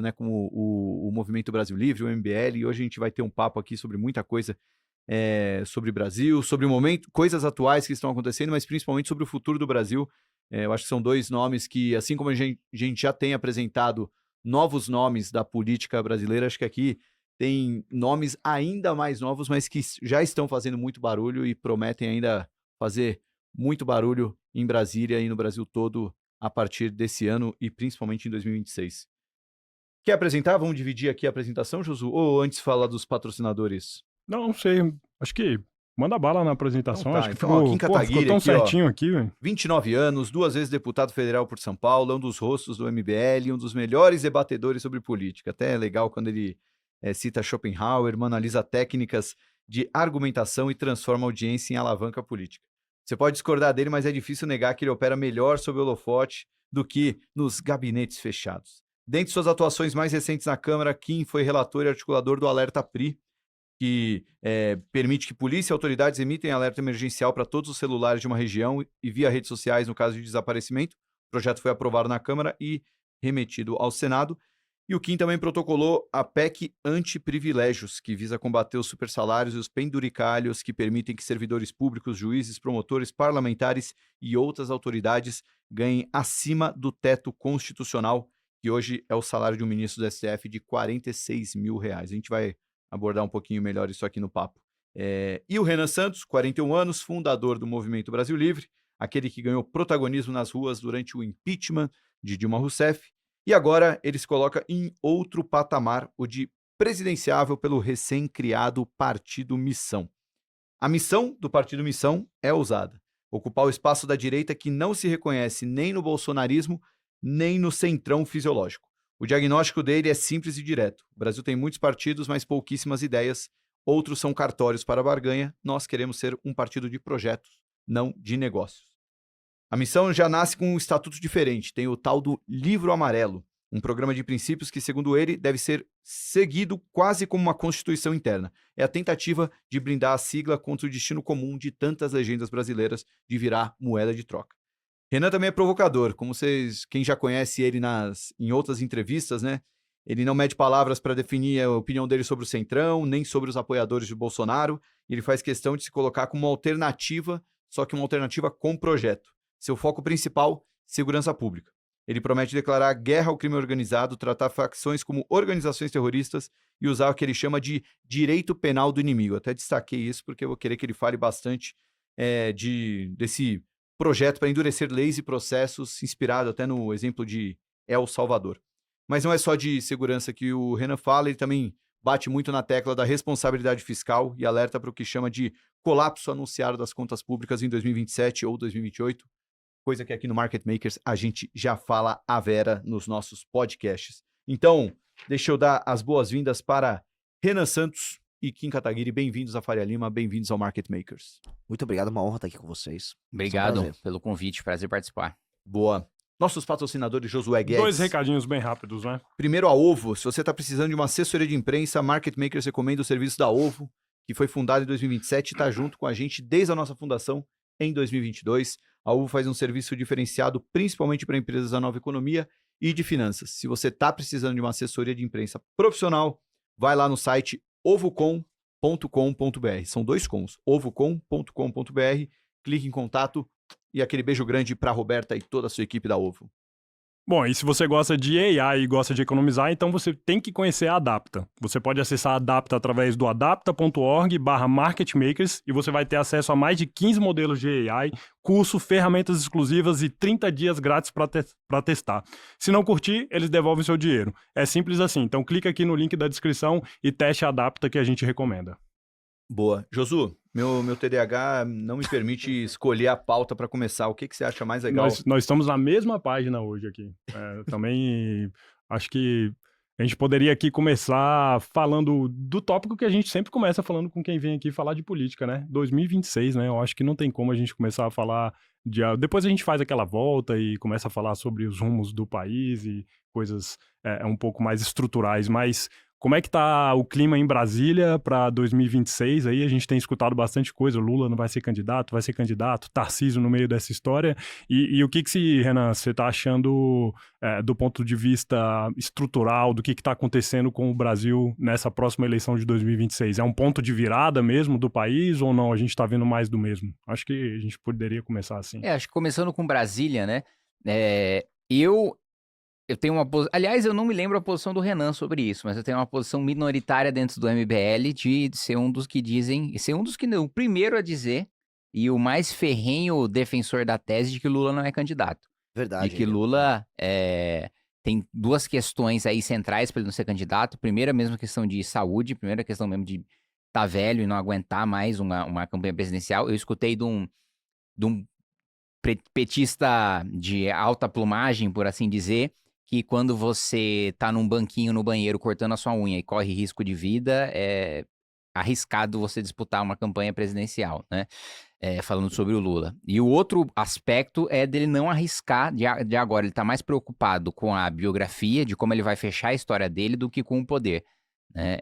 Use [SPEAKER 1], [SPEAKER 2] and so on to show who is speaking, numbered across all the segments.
[SPEAKER 1] né, como o Movimento Brasil Livre, o MBL, e hoje a gente vai ter um papo aqui sobre muita coisa sobre Brasil, sobre o momento, coisas atuais que estão acontecendo, mas principalmente sobre o futuro do Brasil. Eu acho que são dois nomes que, assim como a gente já tem apresentado novos nomes da política brasileira, acho que aqui tem nomes ainda mais novos, mas que já estão fazendo muito barulho e prometem ainda fazer muito barulho em Brasília e no Brasil todo a partir desse ano e principalmente em 2026. Quer apresentar? Vamos dividir aqui a apresentação, Josu? Ou antes falar dos patrocinadores?
[SPEAKER 2] Não sei. Acho que manda bala na apresentação.
[SPEAKER 1] Então tá,
[SPEAKER 2] Acho que
[SPEAKER 1] então, Kim
[SPEAKER 2] ficou
[SPEAKER 1] Kataguiri
[SPEAKER 2] tão
[SPEAKER 1] aqui,
[SPEAKER 2] certinho aqui, velho.
[SPEAKER 1] 29 anos, 2 vezes deputado federal por São Paulo, é um dos rostos do MBL, um dos melhores debatedores sobre política. Até é legal quando ele cita Schopenhauer, analisa técnicas de argumentação e transforma a audiência em alavanca política. Você pode discordar dele, mas é difícil negar que ele opera melhor sob o holofote do que nos gabinetes fechados. Dentre suas atuações mais recentes na Câmara, Kim foi relator e articulador do Alerta PRI, que permite que polícia e autoridades emitem alerta emergencial para todos os celulares de uma região e via redes sociais no caso de desaparecimento. O projeto foi aprovado na Câmara e remetido ao Senado. E o Kim também protocolou a PEC Antiprivilégios, que visa combater os supersalários e os penduricalhos que permitem que servidores públicos, juízes, promotores, parlamentares e outras autoridades ganhem acima do teto constitucional, que hoje é o salário de um ministro do STF de R$46 mil. A gente vai abordar um pouquinho melhor isso aqui no papo. E o Renan Santos, 41 anos, fundador do Movimento Brasil Livre, aquele que ganhou protagonismo nas ruas durante o impeachment de Dilma Rousseff, e agora ele se coloca em outro patamar, o de presidenciável pelo recém-criado Partido Missão. A missão do Partido Missão é ousada: ocupar o espaço da direita que não se reconhece nem no bolsonarismo, nem no centrão fisiológico. O diagnóstico dele é simples e direto. O Brasil tem muitos partidos, mas pouquíssimas ideias. Outros são cartórios para barganha. Nós queremos ser um partido de projetos, não de negócios. A missão já nasce com um estatuto diferente. Tem o tal do Livro Amarelo, um programa de princípios que, segundo ele, deve ser seguido quase como uma constituição interna. É a tentativa de blindar a sigla contra o destino comum de tantas legendas brasileiras de virar moeda de troca. Renan também é provocador, como quem já conhece ele em outras entrevistas, né? Ele não mede palavras para definir a opinião dele sobre o Centrão, nem sobre os apoiadores de Bolsonaro. Ele faz questão de se colocar como uma alternativa, só que uma alternativa com projeto. Seu foco principal, segurança pública. Ele promete declarar guerra ao crime organizado, tratar facções como organizações terroristas e usar o que ele chama de direito penal do inimigo. Até destaquei isso porque eu vou querer que ele fale bastante desse projeto para endurecer leis e processos, inspirado até no exemplo de El Salvador. Mas não é só de segurança que o Renan fala, ele também bate muito na tecla da responsabilidade fiscal e alerta para o que chama de colapso anunciado das contas públicas em 2027 ou 2028, coisa que aqui no Market Makers a gente já fala à vera nos nossos podcasts. Então, deixa eu dar as boas-vindas para Renan Santos e Kim Kataguiri. Bem-vindos à Faria Lima, bem-vindos ao Market Makers.
[SPEAKER 3] Muito obrigado, uma honra estar aqui com vocês.
[SPEAKER 4] Obrigado pelo convite, prazer participar.
[SPEAKER 1] Boa. Nossos patrocinadores, Josué Guedes.
[SPEAKER 2] 2 recadinhos bem rápidos, né?
[SPEAKER 1] Primeiro, a Ovo. Se você está precisando de uma assessoria de imprensa, Market Makers recomenda o serviço da Ovo, que foi fundada em 2027 e está junto com a gente desde a nossa fundação em 2022. A Ovo faz um serviço diferenciado principalmente para empresas da nova economia e de finanças. Se você está precisando de uma assessoria de imprensa profissional, vai lá no site ovocom.com.br. São 2 cons, ovocom.com.br. Clique em contato e aquele beijo grande para a Roberta e toda a sua equipe da Ovo.
[SPEAKER 2] Bom, e se você gosta de AI e gosta de economizar, então você tem que conhecer a Adapta. Você pode acessar a Adapta através do adapta.org/marketmakers e você vai ter acesso a mais de 15 modelos de AI, curso, ferramentas exclusivas e 30 dias grátis para testar. Se não curtir, eles devolvem seu dinheiro. É simples assim. Então clica aqui no link da descrição e teste a Adapta que a gente recomenda.
[SPEAKER 1] Boa. Josu, meu TDAH não me permite escolher a pauta para começar. O que você acha mais legal?
[SPEAKER 2] Nós estamos na mesma página hoje aqui. Também acho que a gente poderia aqui começar falando do tópico que a gente sempre começa falando com quem vem aqui falar de política, né? 2026, né? Eu acho que não tem como a gente começar a falar de... Depois a gente faz aquela volta e começa a falar sobre os rumos do país e coisas um pouco mais estruturais, mas Como é que tá o clima em Brasília para 2026? Aí a gente tem escutado bastante coisa, Lula não vai ser candidato, Tarcísio no meio dessa história. E o que Renan, você está achando do ponto de vista estrutural, do que está acontecendo com o Brasil nessa próxima eleição de 2026? É um ponto de virada mesmo do país ou não? A gente está vendo mais do mesmo? Acho que a gente poderia começar assim.
[SPEAKER 4] Acho que começando com Brasília, né? Eu tenho uma posição. Aliás, eu não me lembro a posição do Renan sobre isso, mas eu tenho uma posição minoritária dentro do MBL de ser um dos que dizem. Ser um dos que não. O primeiro a dizer e o mais ferrenho defensor da tese de que Lula não é candidato.
[SPEAKER 3] Verdade.
[SPEAKER 4] De que Lula tem duas questões aí centrais para ele não ser candidato. Primeiro, a mesma questão de saúde, primeira questão mesmo de estar velho e não aguentar mais uma campanha presidencial. Eu escutei de um petista de alta plumagem, por assim dizer, que quando você tá num banquinho no banheiro cortando a sua unha e corre risco de vida, é arriscado você disputar uma campanha presidencial, né? Falando sobre o Lula. E o outro aspecto é dele não arriscar de agora. Ele tá mais preocupado com a biografia, de como ele vai fechar a história dele, do que com o poder, né?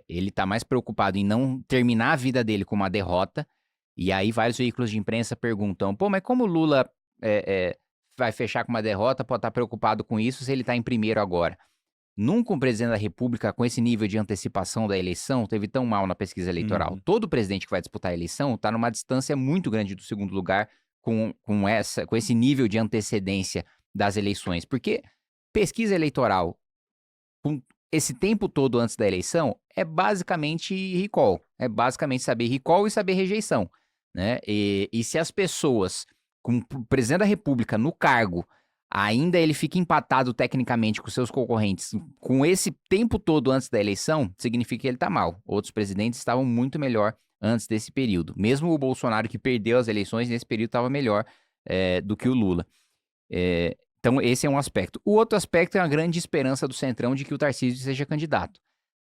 [SPEAKER 4] Ele tá mais preocupado em não terminar a vida dele com uma derrota. E aí vários veículos de imprensa perguntam, mas como o Lula vai fechar com uma derrota, pode estar preocupado com isso se ele está em primeiro agora? Nunca um presidente da República, com esse nível de antecipação da eleição, teve tão mal na pesquisa eleitoral. Todo presidente que vai disputar a eleição está numa distância muito grande do segundo lugar com esse nível de antecedência das eleições. Porque pesquisa eleitoral, com esse tempo todo antes da eleição, é basicamente recall. É basicamente saber recall e saber rejeição, né? E se as pessoas, com o presidente da República no cargo, ainda ele fica empatado tecnicamente com seus concorrentes, com esse tempo todo antes da eleição, significa que ele tá mal. Outros presidentes estavam muito melhor antes desse período. Mesmo o Bolsonaro, que perdeu as eleições, nesse período estava melhor do que o Lula. Então, esse é um aspecto. O outro aspecto é a grande esperança do Centrão de que o Tarcísio seja candidato.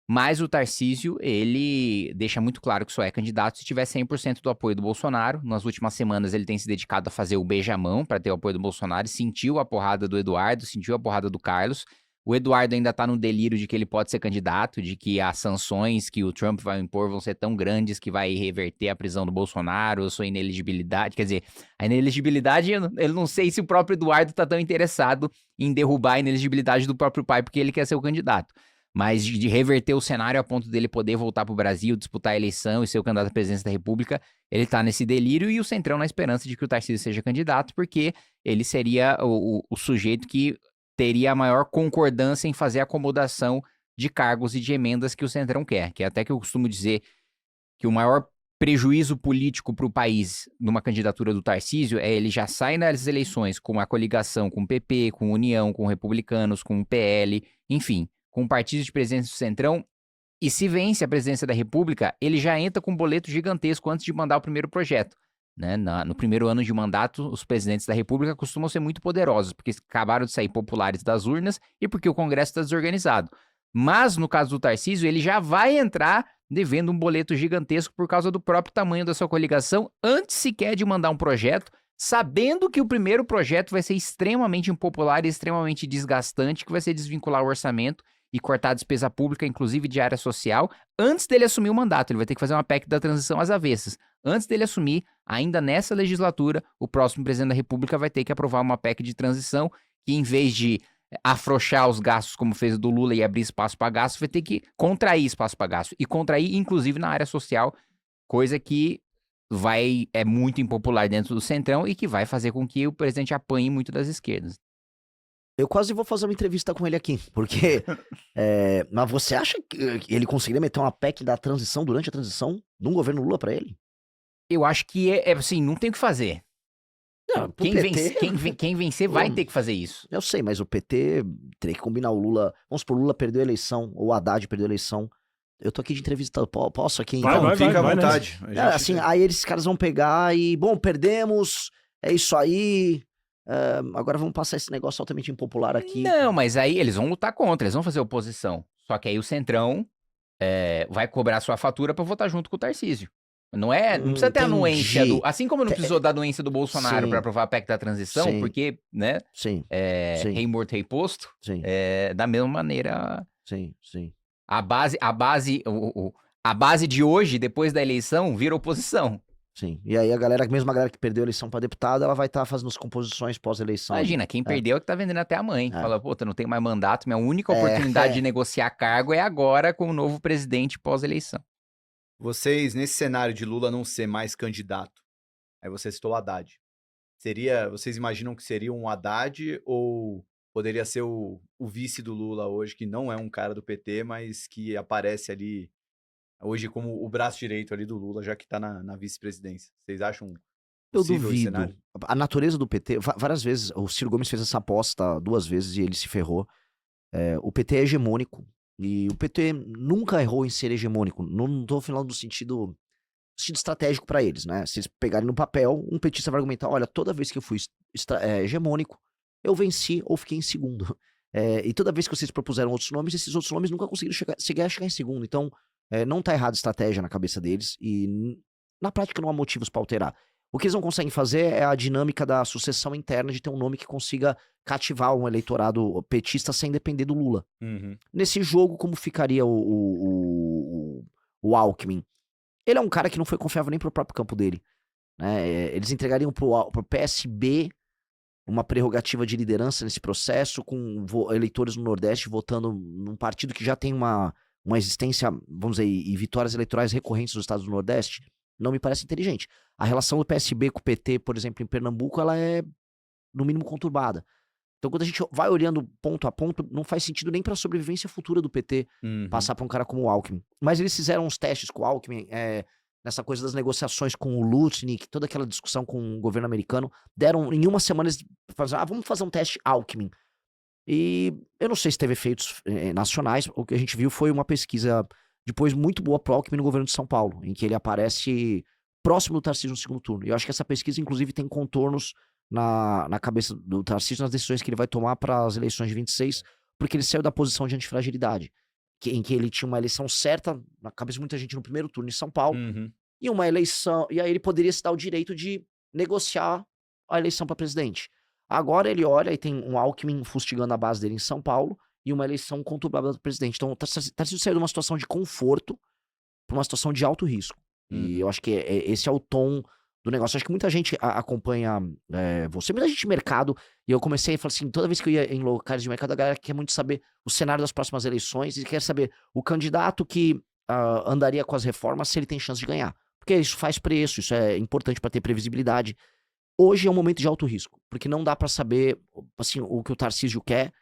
[SPEAKER 4] Mas o Tarcísio, ele deixa muito claro que só é candidato se tiver 100% do apoio do Bolsonaro. Nas últimas semanas, ele tem se dedicado a fazer o beijamão para ter o apoio do Bolsonaro. Sentiu a porrada do Eduardo, sentiu a porrada do Carlos. O Eduardo ainda tá no delírio de que ele pode ser candidato, de que as sanções que o Trump vai impor vão ser tão grandes que vai reverter a prisão do Bolsonaro, sua ineligibilidade. Quer dizer, a ineligibilidade, eu não sei se o próprio Eduardo tá tão interessado em derrubar a ineligibilidade do próprio pai, porque ele quer ser o candidato. Mas de reverter o cenário a ponto dele poder voltar para o Brasil, disputar a eleição e ser o candidato à presidência da República, ele está nesse delírio, e o Centrão na esperança de que o Tarcísio seja candidato, porque ele seria o sujeito que teria a maior concordância em fazer a acomodação de cargos e de emendas que o Centrão quer. Que é até que eu costumo dizer que o maior prejuízo político para o país numa candidatura do Tarcísio é ele já sai nas eleições com uma coligação com o PP, com União, com republicanos, com o PL, enfim, com o partido de presidência do Centrão, e se vence a presidência da República, ele já entra com um boleto gigantesco antes de mandar o primeiro projeto, né? No primeiro ano de mandato, os presidentes da República costumam ser muito poderosos, porque acabaram de sair populares das urnas e porque o Congresso está desorganizado. Mas, no caso do Tarcísio, ele já vai entrar devendo um boleto gigantesco por causa do próprio tamanho da sua coligação, antes sequer de mandar um projeto, sabendo que o primeiro projeto vai ser extremamente impopular e extremamente desgastante, que vai ser desvincular o orçamento e cortar a despesa pública, inclusive de área social, antes dele assumir o mandato. Ele vai ter que fazer uma PEC da transição às avessas. Antes dele assumir, ainda nessa legislatura, o próximo presidente da República vai ter que aprovar uma PEC de transição que, em vez de afrouxar os gastos, como fez o do Lula, e abrir espaço para gasto, vai ter que contrair espaço para gasto. E contrair, inclusive, na área social, coisa que é muito impopular dentro do Centrão e que vai fazer com que o presidente apanhe muito das esquerdas.
[SPEAKER 3] Eu quase vou fazer uma entrevista com ele aqui, porque... mas você acha que ele conseguiria meter uma PEC da transição durante a transição num governo Lula pra ele?
[SPEAKER 4] Eu acho que assim, não tem o que fazer.
[SPEAKER 3] Não,
[SPEAKER 4] Quem vencer vai ter que fazer isso.
[SPEAKER 3] Eu sei, mas o PT teria que combinar o Lula... Vamos supor, o Lula perdeu a eleição, ou o Haddad perdeu a eleição. Eu tô aqui de entrevista, posso aqui?
[SPEAKER 2] Vai,
[SPEAKER 1] fica à
[SPEAKER 2] vai,
[SPEAKER 1] vontade.
[SPEAKER 2] Né?
[SPEAKER 3] Assim, aí esses caras vão pegar e... Bom, perdemos, é isso aí... agora vamos passar esse negócio altamente impopular aqui.
[SPEAKER 4] Não, mas aí eles vão lutar contra, eles vão fazer oposição. Só que aí o Centrão vai cobrar sua fatura pra votar junto com o Tarcísio. Não precisa ter a anuência do... Assim como não precisou da anuência do Bolsonaro pra aprovar a PEC da transição, porque, né?
[SPEAKER 3] Sim.
[SPEAKER 4] Rei morto, rei posto.
[SPEAKER 3] Sim.
[SPEAKER 4] Da mesma maneira...
[SPEAKER 3] Sim.
[SPEAKER 4] A base de hoje, depois da eleição, vira oposição.
[SPEAKER 3] Sim. E aí mesmo a galera que perdeu a eleição pra deputado, ela vai estar fazendo as composições pós-eleição.
[SPEAKER 4] Imagina, quem perdeu é que tá vendendo até a mãe.
[SPEAKER 3] É.
[SPEAKER 4] Fala, puta, não tem mais mandato, minha única oportunidade de negociar cargo é agora com o novo presidente pós-eleição.
[SPEAKER 1] Vocês, nesse cenário de Lula não ser mais candidato, aí você citou o Haddad. Vocês imaginam que seria um Haddad ou poderia ser o vice do Lula hoje, que não é um cara do PT, mas que aparece ali hoje como o braço direito ali do Lula, já que tá na vice-presidência? Vocês acham
[SPEAKER 3] Eu
[SPEAKER 1] possível esse cenário?
[SPEAKER 3] duvido. A natureza do PT, várias vezes, o Ciro Gomes fez essa aposta 2 vezes e ele se ferrou. O PT é hegemônico e o PT nunca errou em ser hegemônico. Não tô falando do sentido estratégico pra eles, né? Se eles pegarem no papel, um petista vai argumentar, olha, toda vez que eu fui hegemônico, eu venci ou fiquei em segundo. E toda vez que vocês propuseram outros nomes, esses outros nomes nunca conseguiram chegar em segundo. Então, não tá errada a estratégia na cabeça deles e na prática não há motivos pra alterar. O que eles não conseguem fazer é a dinâmica da sucessão interna de ter um nome que consiga cativar um eleitorado petista sem depender do Lula.
[SPEAKER 1] Uhum.
[SPEAKER 3] Nesse jogo, como ficaria o Alckmin? Ele é um cara que não foi confiável nem pro próprio campo dele, né? Eles entregariam pro PSB uma prerrogativa de liderança nesse processo, com eleitores no Nordeste votando num partido que já tem uma existência, vamos dizer, e vitórias eleitorais recorrentes nos estados do Nordeste. Não me parece inteligente. A relação do PSB com o PT, por exemplo, em Pernambuco, ela é, no mínimo, conturbada. Então, quando a gente vai olhando ponto a ponto, não faz sentido nem para a sobrevivência futura do PT passar para um cara como o Alckmin. Mas eles fizeram uns testes com o Alckmin, nessa coisa das negociações com o Lutnick, toda aquela discussão com o governo americano. Deram, em uma semana, eles falaram, vamos fazer um teste Alckmin. E eu não sei se teve efeitos nacionais. O que a gente viu foi uma pesquisa depois muito boa pro Alckmin no governo de São Paulo, em que ele aparece próximo do Tarcísio no segundo turno. E eu acho que essa pesquisa, inclusive, tem contornos na cabeça do Tarcísio, nas decisões que ele vai tomar para as eleições de 26, porque ele saiu da posição de antifragilidade, em que ele tinha uma eleição certa, na cabeça de muita gente, no primeiro turno em São Paulo, e uma eleição, e aí ele poderia se dar o direito de negociar a eleição para presidente. Agora ele olha e tem um Alckmin fustigando a base dele em São Paulo, e uma eleição conturbada do presidente. Então, o Tarcísio saiu de uma situação de conforto para uma situação de alto risco. E eu acho que esse é o tom do negócio. Eu acho que muita gente acompanha você, muita gente de mercado, e eu comecei a falar assim, toda vez que eu ia em locais de mercado, a galera quer muito saber o cenário das próximas eleições, e quer saber o candidato que andaria com as reformas, se ele tem chance de ganhar. Porque isso faz preço, isso é importante para ter previsibilidade. Hoje é um momento de alto risco, porque não dá para saber assim, o que o Tarcísio quer,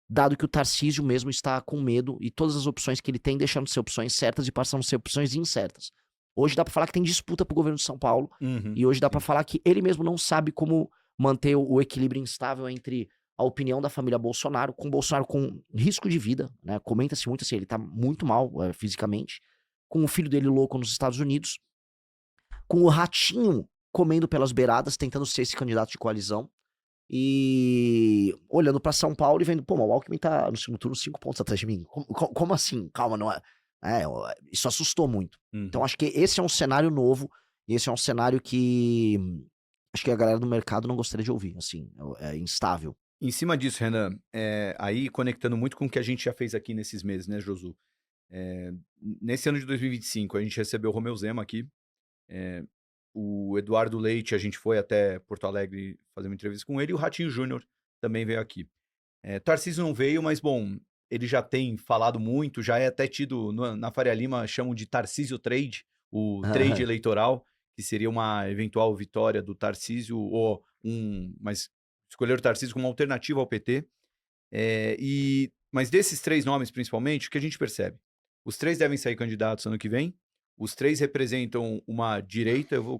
[SPEAKER 3] dado que o Tarcísio mesmo está com medo e todas as opções que ele tem deixando de ser opções certas e passando a ser opções incertas. Hoje dá pra falar que tem disputa pro governo de São Paulo, e hoje dá pra falar que ele mesmo não sabe como manter o equilíbrio instável entre a opinião da família Bolsonaro com risco de vida, né? Comenta-se muito assim, ele tá muito mal fisicamente, com o filho dele louco nos Estados Unidos, com o Ratinho comendo pelas beiradas, tentando ser esse candidato de coalizão, e olhando pra São Paulo e vendo, pô, mas o Alckmin tá no segundo turno 5 pontos atrás de mim. Como assim? Calma, não é... isso assustou muito. Então acho que esse é um cenário novo, e esse é um cenário que acho que a galera do mercado não gostaria de ouvir, assim, é instável.
[SPEAKER 1] Em cima disso, Renan, aí conectando muito com o que a gente já fez aqui nesses meses, né, Josu? Nesse ano de 2025, a gente recebeu o Romeu Zema aqui, o Eduardo Leite, a gente foi até Porto Alegre fazer uma entrevista com ele, e o Ratinho Júnior também veio aqui. Tarcísio não veio, mas bom, ele já tem falado muito, já é até tido, na Faria Lima, chamam de Tarcísio Trade, o trade eleitoral, que seria uma eventual vitória do Tarcísio, mas escolher o Tarcísio como uma alternativa ao PT. Mas desses 3 nomes, principalmente, o que a gente percebe? Os 3 devem sair candidatos ano que vem, os 3 representam uma direita, eu vou